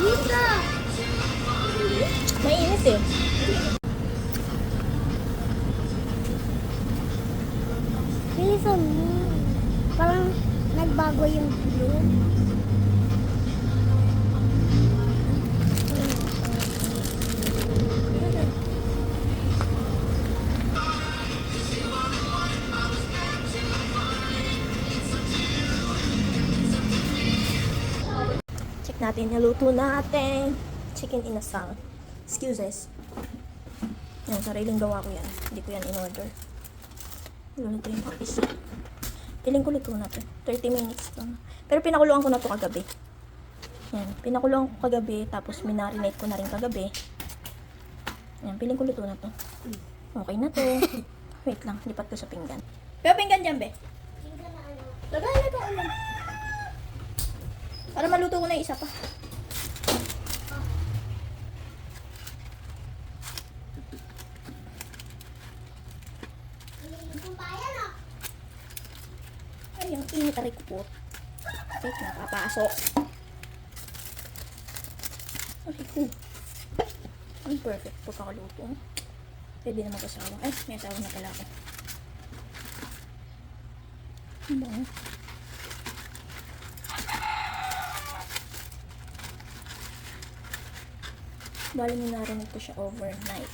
Lisa! Mainit eh. Lisa mo. Parang nagbago yung blue. Check natin, naluto natin. Chicken inasal. Excuses. Yan, sariling gawa ko yan. Hindi ko yan in-order. Luluto yung kapis. Piling ko luto na to. 30 minutes lang. Pero pinakuluan ko na to kagabi. Yan, pinakuluan ko kagabi. Tapos minarinate ko na rin kagabi. Yan, piling ko luto na to. Okay na to. Wait lang, lipat ko sa pinggan. Pero pinggan dyan, be. Lagay na to. Para maluto ko na yung isa pa. Ay, ang init aray ko po. Wait, nakapasok. Aray ko. Ang perfect pagkakaluto. Pwede na mag-asawa. Ay, may asawa na pala ako. Ano ba? Bali narinig ko siya overnight.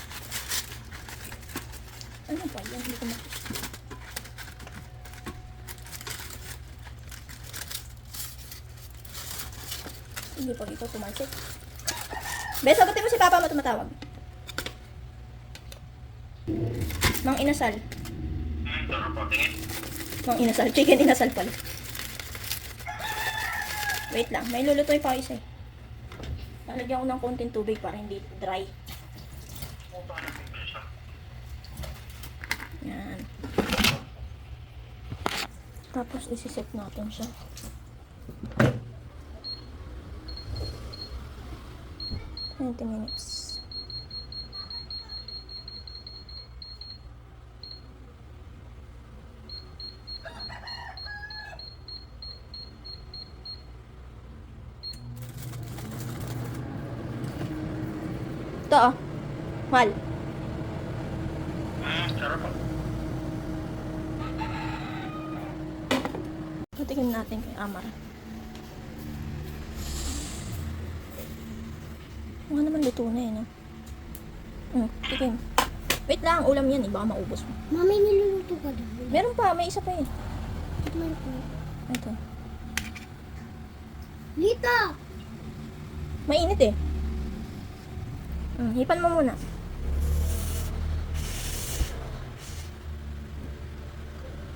Ano pa yan? Hindi ko makikita. Hindi pag ikaw tumalsik. Be, sagutin mo si Papa mo tumatawag. Mang inasal. Mang inasal. Chicken inasal pala. Wait lang. May lulutoy pa isa eh. Lalagyan ko ng konting tubig para hindi dry. Yan. Tapos isi-set natin siya. Twenty minutes. Ito oh. Mahal. Sarap po. Patingin natin kay Amara. Mga naman luto na eh, no? Tingin. Wait lang, ulam yan eh. Baka maubos mo. Mami, niluluto ka daw. Meron pa, may isa pa eh. Tikman ko. Ito. Lita! Mainit eh. Hipan mo muna.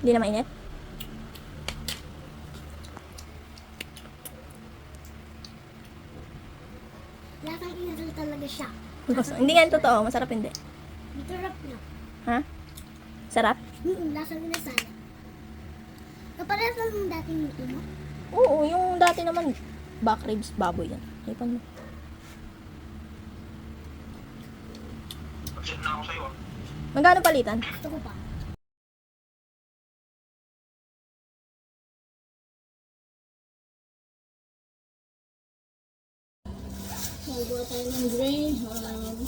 Hindi na mainit? Lasang inasal talaga siya. Hindi nga yung totoo. Masarap hindi. Masarap na. Ha? Sarap? Lasang inasal. Kaparehas lang ng dating luto mo. Oo, yung dati naman back ribs baboy yan. Hipan mo. Pag-set na ako sa'yo. Magkano palitan? Gusto ko pa. Magawa tayo ng greyhound.